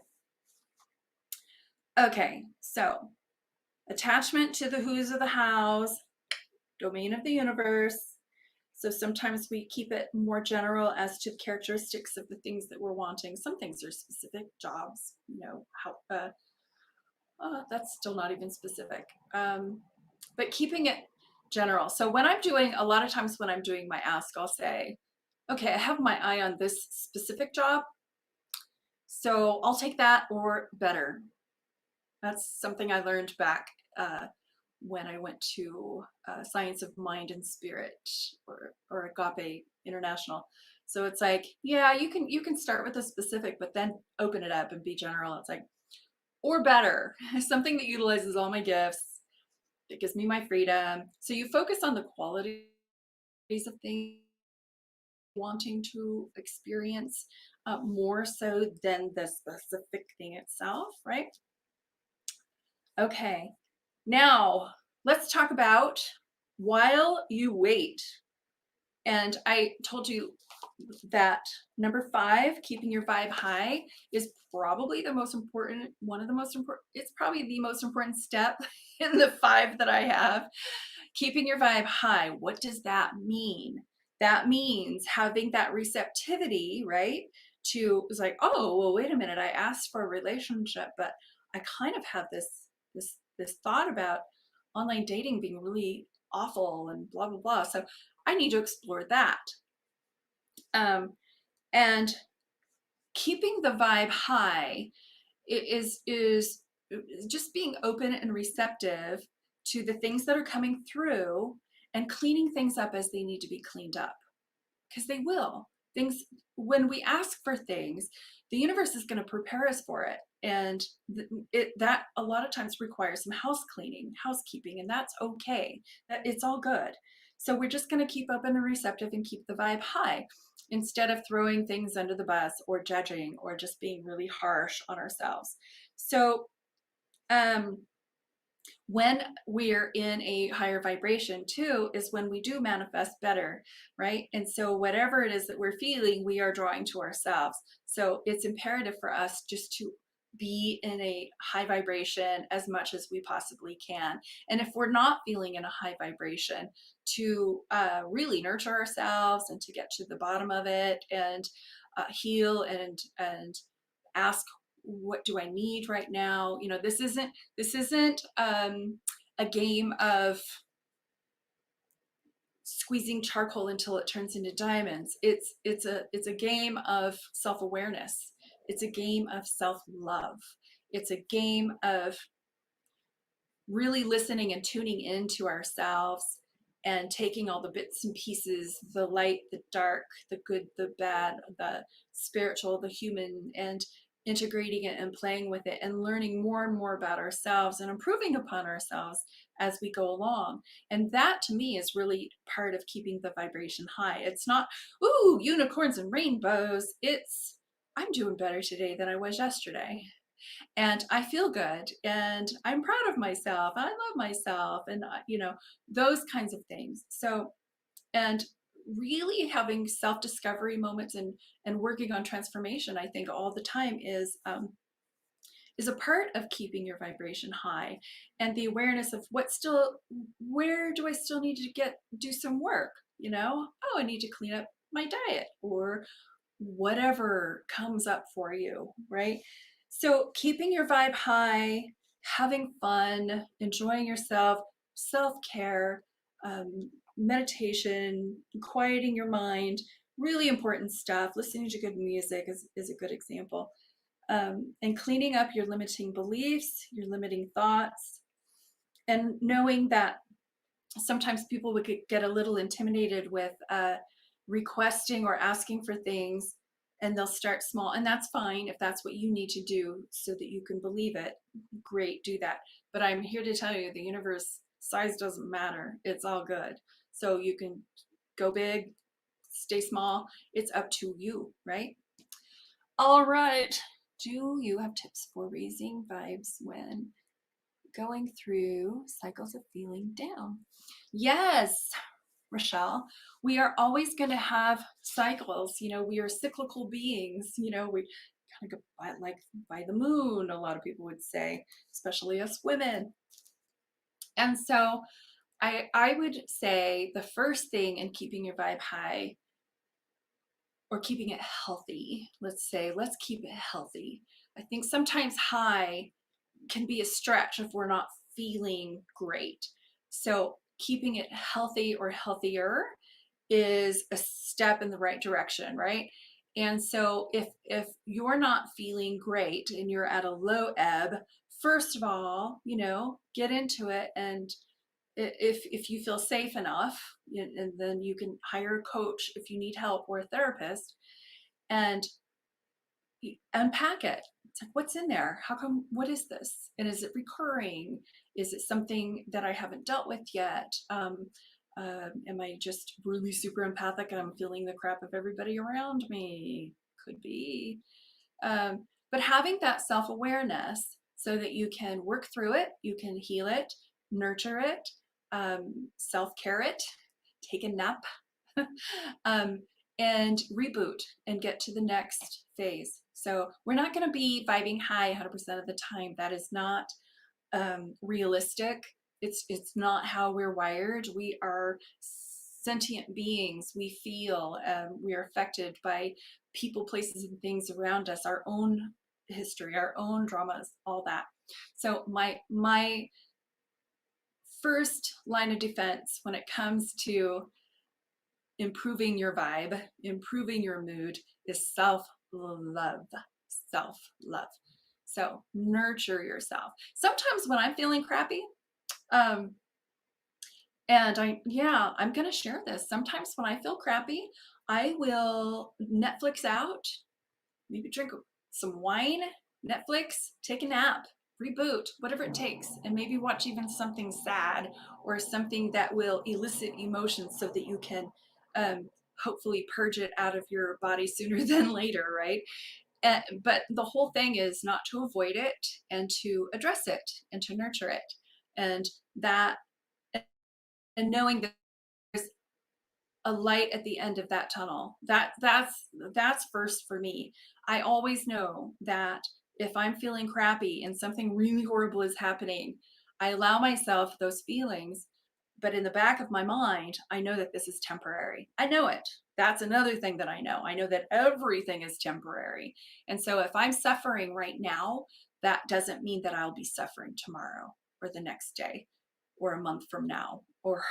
Okay, so attachment to the who's of the hows, domain of the universe. So sometimes we keep it more general as to the characteristics of the things that we're wanting. Some things are specific, jobs, how, that's still not even specific. But keeping it general. So when I'm doing, a lot of times when I'm doing my ask, I'll say, okay, I have my eye on this specific job. So I'll take that or better. That's something I learned back when I went to Science of Mind and Spirit or Agape International. So it's like, yeah, you can start with a specific, but then open it up and be general. It's like, or better, something that utilizes all my gifts. It gives me my freedom. So you focus on the qualities of things wanting to experience more so than the specific thing itself, right? Okay, now let's talk about while you wait. And I told you that number 5, keeping your vibe high, is probably the most important, one of the most important, it's probably the most important step in the 5 that I have. Keeping your vibe high. What does that mean? That means having that receptivity, right? It's like, oh, well, wait a minute. I asked for a relationship, but I kind of have this thought about online dating being really awful and blah, blah, blah. So I need to explore that. And keeping the vibe high is just being open and receptive to the things that are coming through and cleaning things up as they need to be cleaned up, because they will. things, when we ask for things, the universe is going to prepare us for it. And that a lot of times requires some house cleaning, housekeeping, and that's okay. That it's all good. So we're just going to keep open and receptive and keep the vibe high instead of throwing things under the bus or judging or just being really harsh on ourselves. So um, when we're in a higher vibration too is when we do manifest better, right? And so whatever it is that we're feeling, we are drawing to ourselves. So it's imperative for us just to be in a high vibration as much as we possibly can. And if we're not feeling in a high vibration, to really nurture ourselves and to get to the bottom of it and heal and ask, what do I need right now? You know, this isn't a game of squeezing charcoal until it turns into diamonds. It's a game of self-awareness. It's a game of self-love. It's a game of really listening and tuning into ourselves and taking all the bits and pieces, the light, the dark, the good, the bad, the spiritual, the human, and integrating it and playing with it and learning more and more about ourselves and improving upon ourselves as we go along. And that to me is really part of keeping the vibration high. It's not, ooh, unicorns and rainbows. It's, I'm doing better today than I was yesterday, and I feel good and I'm proud of myself. I love myself, and those kinds of things. So, and really having self-discovery moments and working on transformation, I think all the time is a part of keeping your vibration high, and the awareness of where do I still need to do some work. Oh, I need to clean up my diet, or whatever comes up for you, right? So keeping your vibe high, having fun, enjoying yourself, self-care, meditation, quieting your mind, really important stuff. Listening to good music is a good example. And cleaning up your limiting beliefs, your limiting thoughts, and knowing that sometimes people would get a little intimidated with requesting or asking for things, and they'll start small, and that's fine. If that's what you need to do so that you can believe it, great, do that. But I'm here to tell you, the universe size doesn't matter. It's all good. So you can go big, stay small. It's up to you, right? All right. Do you have tips for raising vibes when going through cycles of feeling down? Yes, Rochelle, we are always going to have cycles. We are cyclical beings. We kind of go by the moon, a lot of people would say, especially us women. And so I would say the first thing in keeping your vibe high, or keeping it healthy, let's keep it healthy. I think sometimes high can be a stretch if we're not feeling great. So keeping it healthy or healthier is a step in the right direction, right? And so if you're not feeling great and you're at a low ebb, first of all, get into it. And if you feel safe enough, and then you can hire a coach if you need help, or a therapist, and unpack it. It's like, what's in there? How come? What is this? And is it recurring? Is it something that I haven't dealt with yet? Am I just really super empathic and I'm feeling the crap of everybody around me? Could be. But having that self-awareness so that you can work through it, you can heal it, nurture it, self-care it, take a nap, and reboot and get to the next phase. So we're not going to be vibing high 100% of the time. That is not realistic. It's not how we're wired. We are sentient beings. We feel, we are affected by people, places, and things around us, our own history, our own dramas, all that. So my first line of defense when it comes to improving your vibe, improving your mood, is self-love. Self-love. So nurture yourself. Sometimes when I'm feeling crappy, And I'm going to share this. Sometimes when I feel crappy, I will Netflix out, maybe drink some wine, Netflix, take a nap, reboot, whatever it takes, and maybe watch even something sad or something that will elicit emotions so that you can hopefully purge it out of your body sooner than later, right? But the whole thing is not to avoid it and to address it and to nurture it. And that, and knowing that there's a light at the end of that tunnel. That's first for me. I always know that if I'm feeling crappy and something really horrible is happening, I allow myself those feelings, but in the back of my mind, I know that this is temporary. I know it. That's another thing that I know. I know that everything is temporary. And so if I'm suffering right now, that doesn't mean that I'll be suffering tomorrow or the next day or a month from now, or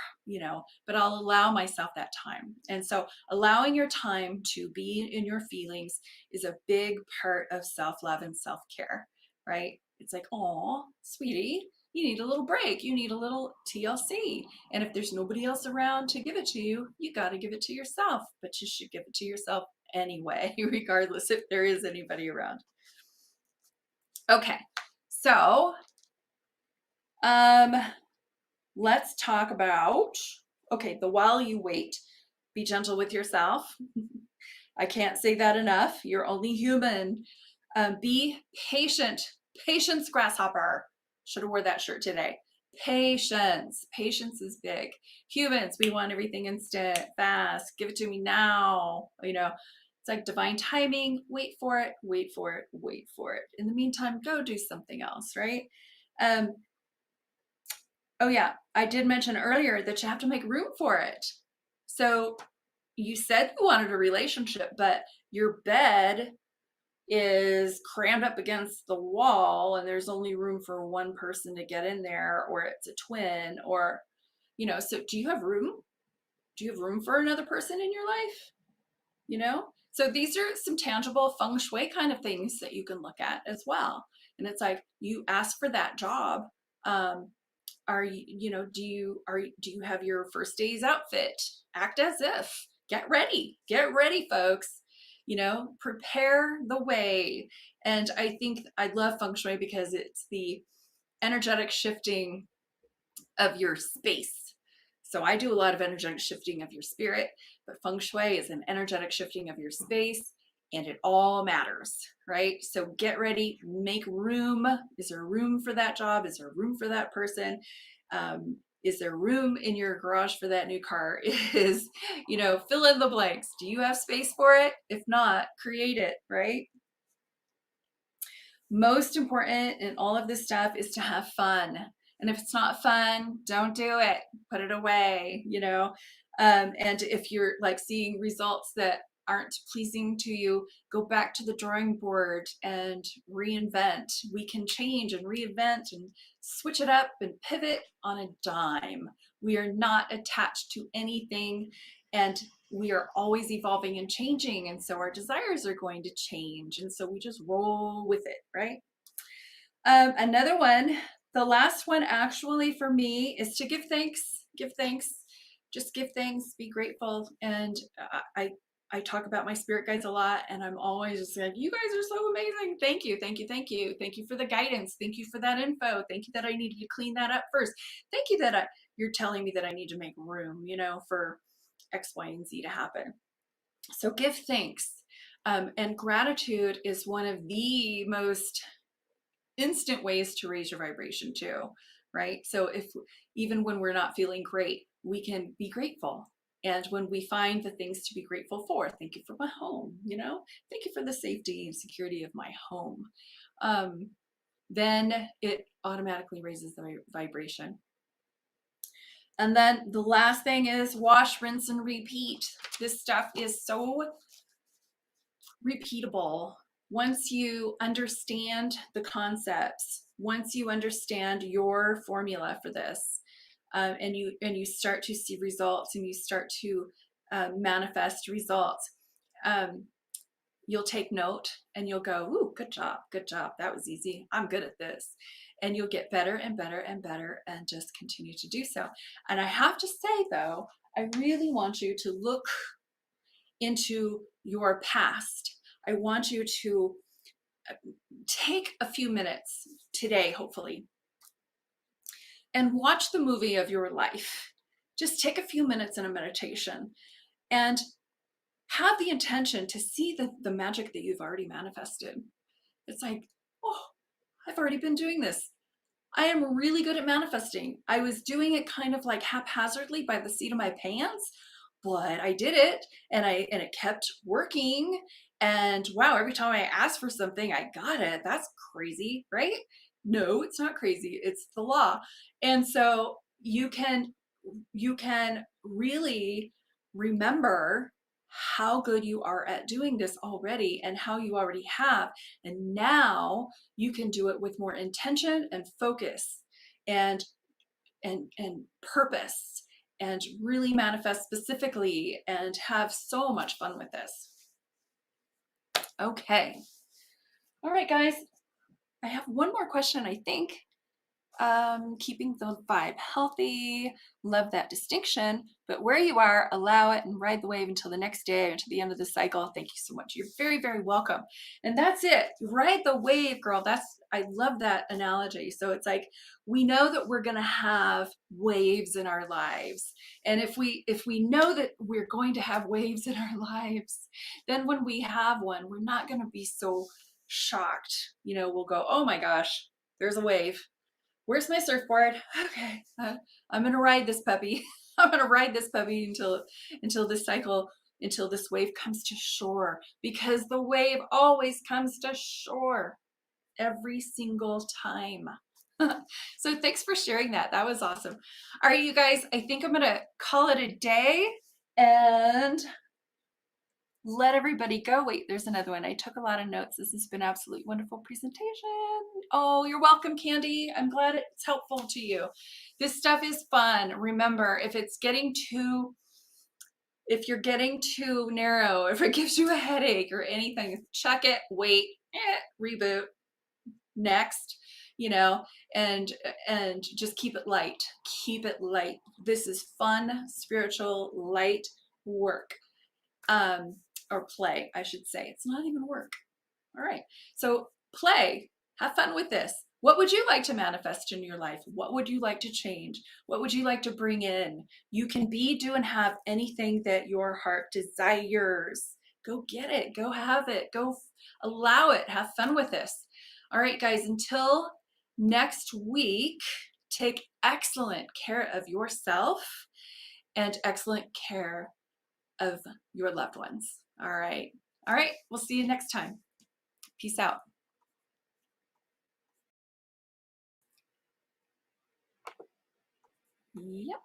but I'll allow myself that time. And so allowing your time to be in your feelings is a big part of self-love and self-care, right? It's like, oh, sweetie, you need a little break, you need a little TLC. And if there's nobody else around to give it to you, you got to give it to yourself, but you should give it to yourself anyway, regardless if there is anybody around. Okay, so let's talk about, okay, the while you wait, be gentle with yourself. I can't say that enough. You're only human. Be patient. Patience, grasshopper. Should have wore that shirt today. Patience. Patience is big. Humans, we want everything instant, fast. Give it to me now. It's like divine timing. Wait for it, wait for it, wait for it. In the meantime, go do something else, right? Oh yeah, I did mention earlier that you have to make room for it. So you said you wanted a relationship, but your bed is crammed up against the wall and there's only room for one person to get in there, or it's a twin, or, so do you have room? Do you have room for another person in your life? So these are some tangible feng shui kind of things that you can look at as well. And it's like, you ask for that job. Are you, do you have your first day's outfit? Act as if. Get ready, folks. Prepare the way. And I think I love feng shui because it's the energetic shifting of your space. So I do a lot of energetic shifting of your spirit, but feng shui is an energetic shifting of your space, and it all matters, right? So get ready, make room. Is there room for that job? Is there room for that person? Is there room in your garage for that new car? Fill in the blanks. Do you have space for it? If not, create it, right? Most important in all of this stuff is to have fun. And if it's not fun, don't do it. Put it away, And if you're like seeing results that aren't pleasing to you, go back to the drawing board and reinvent. We can change and reinvent and switch it up and pivot on a dime. We are not attached to anything, and we are always evolving and changing. And so our desires are going to change. And so we just roll with it, right? Another one, the last one actually for me, is to give thanks. Give thanks. Just give thanks. Be grateful. And I talk about my spirit guides a lot, and I'm always just like, you guys are so amazing. Thank you, thank you, thank you. Thank you for the guidance. Thank you for that info. Thank you that I needed to clean that up first. Thank you that you're telling me that I need to make room, for X, Y, and Z to happen. So give thanks. And gratitude is one of the most instant ways to raise your vibration too, right? So even when we're not feeling great, we can be grateful. And when we find the things to be grateful for, thank you for my home, thank you for the safety and security of my home, then it automatically raises the vibration. And then the last thing is wash, rinse, and repeat. This stuff is so repeatable. Once you understand the concepts, once you understand your formula for this, and you start to see results, and you start to manifest results, you'll take note and you'll go, ooh, good job, that was easy, I'm good at this. and you'll get better and better and better and just continue to do so. And I have to say though, I really want you to look into your past. I want you to take a few minutes today, hopefully, and watch the movie of your life. Just take a few minutes in a meditation and have the intention to see the magic that you've already manifested. It's like, oh, I've already been doing this. I am really good at manifesting. I was doing it kind of like haphazardly by the seat of my pants, but I did it, and it kept working. And wow, every time I asked for something, I got it. That's crazy, right? No, it's not crazy. It's the law. And so you can really remember how good you are at doing this already and how you already have. And now you can do it with more intention and focus and purpose, and really manifest specifically and have so much fun with this. Okay. All right, guys. I have one more question, I think. Keeping the vibe healthy, love that distinction, but where you are, allow it and ride the wave until the next day or until the end of the cycle. Thank you so much. You're very, very welcome. And that's it. Ride the wave, girl. I love that analogy. So it's like, we know that we're going to have waves in our lives. And if we know that we're going to have waves in our lives, then when we have one, we're not going to be so shocked. We'll go, oh my gosh, there's a wave. Where's my surfboard? Okay, I'm gonna ride this puppy. I'm gonna ride this puppy until this cycle, until this wave comes to shore, because the wave always comes to shore every single time. So thanks for sharing that. That was awesome. All right, you guys, I think I'm gonna call it a day and let everybody go. Wait, there's another one. I took a lot of notes. This has been an absolutely wonderful presentation. Oh, you're welcome, Candy. I'm glad it's helpful to you. This stuff is fun. Remember, if you're getting too narrow, if it gives you a headache or anything, check it, wait, reboot, next, and just keep it light. Keep it light. This is fun, spiritual, light work. Or play, I should say. It's not even work. All right. So play, have fun with this. What would you like to manifest in your life? What would you like to change? What would you like to bring in? You can be, do, and have anything that your heart desires. Go get it. Go have it. Go allow it. Have fun with this. All right, guys, until next week, take excellent care of yourself and excellent care of your loved ones. All right. We'll see you next time. Peace out. Yep.